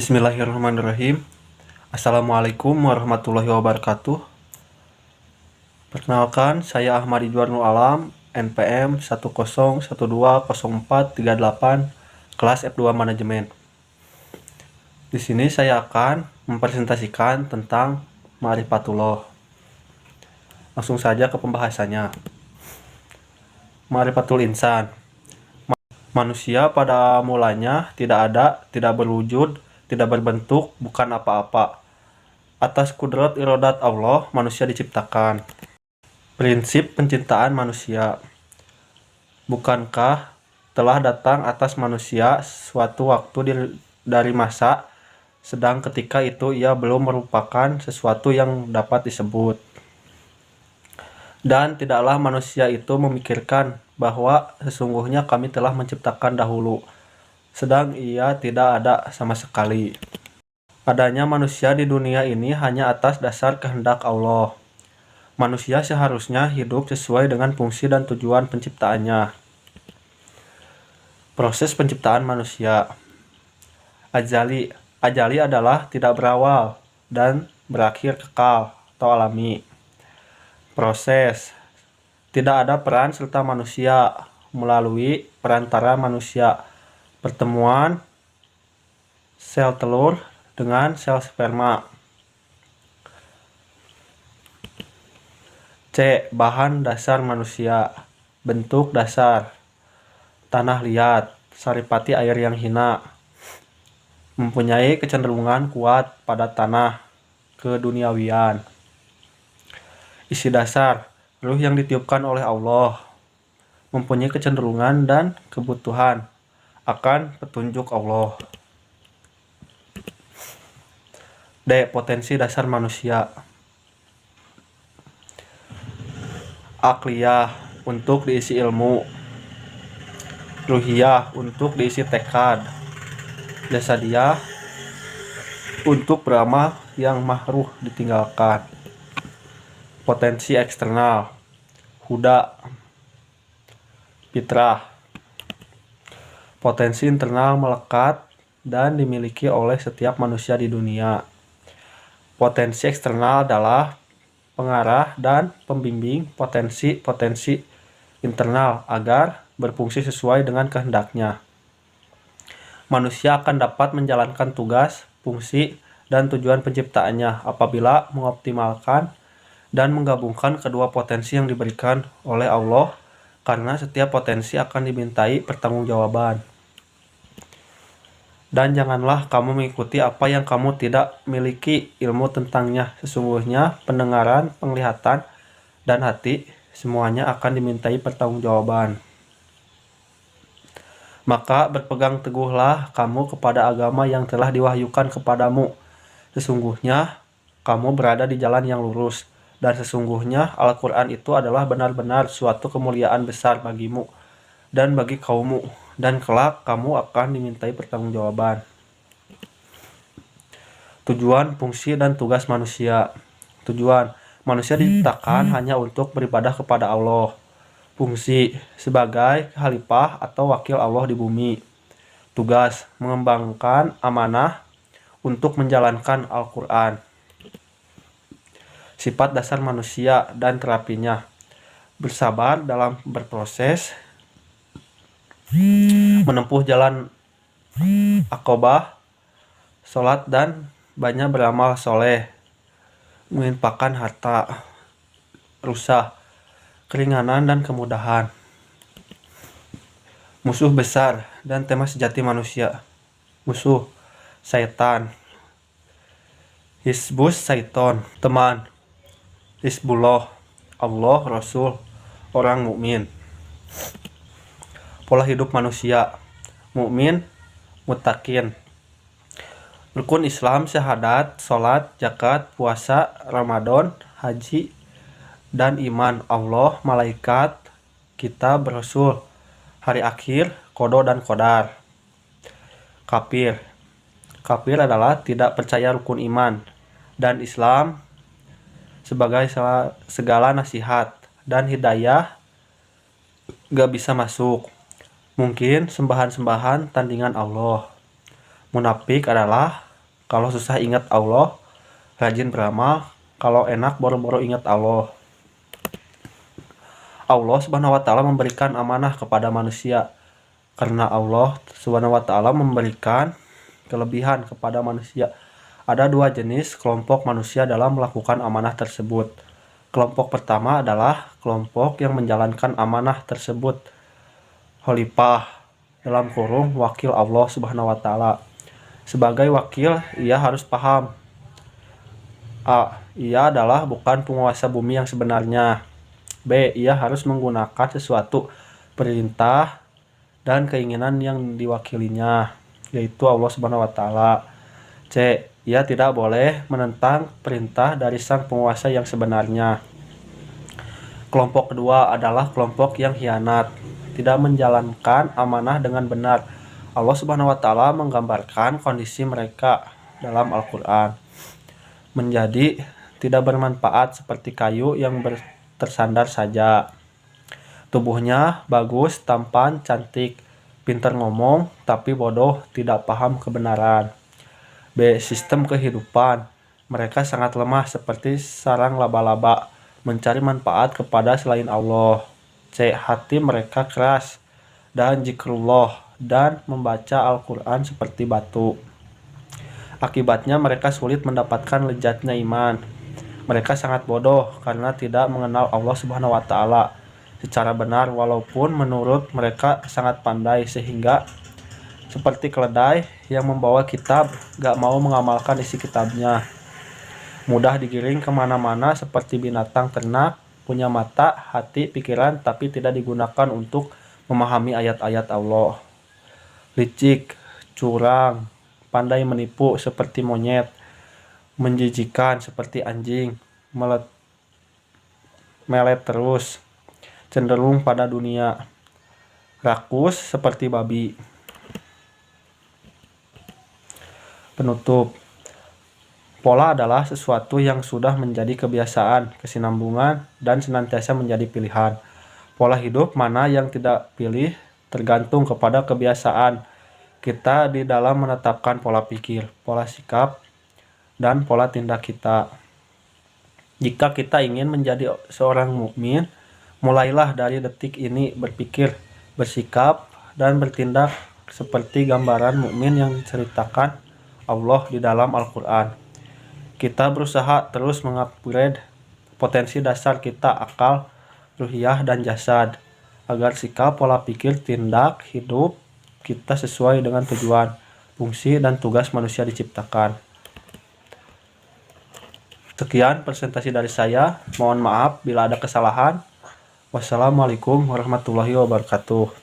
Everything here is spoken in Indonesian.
Bismillahirrahmanirrahim. Assalamualaikum warahmatullahi wabarakatuh. Perkenalkan, saya Ahmad Ridwanul Alam, NPM 101204388, kelas F2 Manajemen. Di sini saya akan mempresentasikan tentang Ma'rifatullah. Langsung saja ke pembahasannya. Ma'rifatul insan. Manusia pada mulanya tidak ada, tidak berwujud, tidak berbentuk, bukan apa-apa. Atas kudrat irodat Allah, manusia diciptakan. Prinsip penciptaan manusia. Bukankah telah datang atas manusia suatu waktu dari masa, sedang ketika itu ia belum merupakan sesuatu yang dapat disebut. Dan tidaklah manusia itu memikirkan bahwa sesungguhnya kami telah menciptakan dahulu, sedang ia tidak ada sama sekali. Adanya manusia di dunia ini hanya atas dasar kehendak Allah. Manusia seharusnya hidup sesuai dengan fungsi dan tujuan penciptaannya. Proses penciptaan manusia. Ajali. Ajali adalah tidak berawal dan berakhir kekal atau alami. Proses. Tidak ada peran serta manusia melalui perantara manusia. Pertemuan sel telur dengan sel sperma. C. Bahan dasar manusia. Bentuk dasar. Tanah liat, saripati air yang hina. Mempunyai kecenderungan kuat pada tanah keduniawian. Isi dasar. Ruh yang ditiupkan oleh Allah. Mempunyai kecenderungan dan kebutuhan akan petunjuk Allah. D. Potensi dasar manusia. Akliyah, untuk diisi ilmu. Ruhiyah, untuk diisi tekad. Jasadiyah, untuk beramal yang mahruh ditinggalkan. Potensi eksternal. Huda, fitrah. Potensi internal melekat dan dimiliki oleh setiap manusia di dunia. Potensi eksternal adalah pengarah dan pembimbing potensi-potensi internal agar berfungsi sesuai dengan kehendaknya. Manusia akan dapat menjalankan tugas, fungsi, dan tujuan penciptaannya apabila mengoptimalkan dan menggabungkan kedua potensi yang diberikan oleh Allah, karena setiap potensi akan dimintai pertanggungjawaban. Dan janganlah kamu mengikuti apa yang kamu tidak miliki ilmu tentangnya. Sesungguhnya pendengaran, penglihatan, dan hati semuanya akan dimintai pertanggungjawaban. Maka berpegang teguhlah kamu kepada agama yang telah diwahyukan kepadamu. Sesungguhnya kamu berada di jalan yang lurus. Dan sesungguhnya Al-Quran itu adalah benar-benar suatu kemuliaan besar bagimu dan bagi kaummu, dan kelak kamu akan dimintai pertanggungjawaban. Tujuan, fungsi, dan tugas manusia. Tujuan, manusia diciptakan hanya untuk beribadah kepada Allah. Fungsi, sebagai khalifah atau wakil Allah di bumi. Tugas, mengembangkan amanah untuk menjalankan Al-Quran. Sifat dasar manusia dan terapinya. Bersabar dalam berproses, menempuh jalan akobah, sholat dan banyak beramal soleh, menginfakkan harta, rusak, keringanan dan kemudahan. Musuh besar dan tema sejati manusia. Musuh, syaitan. Hizbus syaiton, teman. Hizbullah, Allah, Rasul, orang mukmin. Pola hidup manusia. Mukmin, muttaqin. Rukun Islam syahadat, salat, zakat, puasa, Ramadan, haji, dan iman Allah, malaikat, kitab, rasul, hari akhir, qada dan qadar. Kafir. Kafir adalah tidak percaya rukun iman dan Islam sebagai segala nasihat dan hidayah gak bisa masuk. Mungkin sembahan-sembahan tandingan Allah. Munafik adalah Kalau susah ingat Allah, rajin beramal. Kalau enak boro-boro ingat Allah. Allah Subhanahu wa taala memberikan amanah kepada manusia. Karena Allah Subhanahu wa taala memberikan kelebihan kepada manusia. Ada dua jenis kelompok manusia dalam melakukan amanah tersebut. Kelompok pertama adalah kelompok yang menjalankan amanah tersebut. Khalifah dalam kurung wakil Allah Subhanahu wa taala. Sebagai wakil, ia harus paham A. Ia adalah bukan penguasa bumi yang sebenarnya. B. Ia harus menggunakan sesuatu perintah dan keinginan yang diwakilinya, yaitu Allah Subhanahu wa taala. C. Ia tidak boleh menentang perintah dari sang penguasa yang sebenarnya. Kelompok kedua adalah kelompok yang khianat, tidak menjalankan amanah dengan benar. Allah Subhanahu wa taala menggambarkan kondisi mereka dalam Al-Qur'an menjadi tidak bermanfaat seperti kayu yang tersandar saja. Tubuhnya bagus, tampan, cantik, pintar ngomong, tapi bodoh, tidak paham kebenaran. B. Sistem kehidupan. Mereka sangat lemah seperti sarang laba-laba, mencari manfaat kepada selain Allah. C. Hati mereka keras dan zikrullah dan membaca Al-Quran seperti batu. Akibatnya mereka sulit mendapatkan lezatnya iman. Mereka sangat bodoh karena tidak mengenal Allah Subhanahu wa taala secara benar, walaupun menurut mereka sangat pandai, sehingga seperti keledai yang membawa kitab gak mau mengamalkan isi kitabnya. Mudah digiring kemana-mana seperti binatang ternak, punya mata, hati, pikiran, tapi tidak digunakan untuk memahami ayat-ayat Allah. Licik, curang, pandai menipu seperti monyet, menjijikan seperti anjing, melet terus, cenderung pada dunia, rakus seperti babi. Penutup. Pola adalah sesuatu yang sudah menjadi kebiasaan, kesinambungan, dan senantiasa menjadi pilihan. Pola hidup mana yang tidak pilih tergantung kepada kebiasaan kita di dalam menetapkan pola pikir, pola sikap, dan pola tindak kita. Jika kita ingin menjadi seorang mukmin, mulailah dari detik ini berpikir, bersikap, dan bertindak seperti gambaran mukmin yang diceritakan Allah di dalam Al-Quran. Kita berusaha terus mengupgrade potensi dasar kita, akal, ruhiyah, dan jasad, agar sikap, pola pikir, tindak, hidup kita sesuai dengan tujuan, fungsi, dan tugas manusia diciptakan. Sekian presentasi dari saya. Mohon maaf bila ada kesalahan. Wassalamualaikum warahmatullahi wabarakatuh.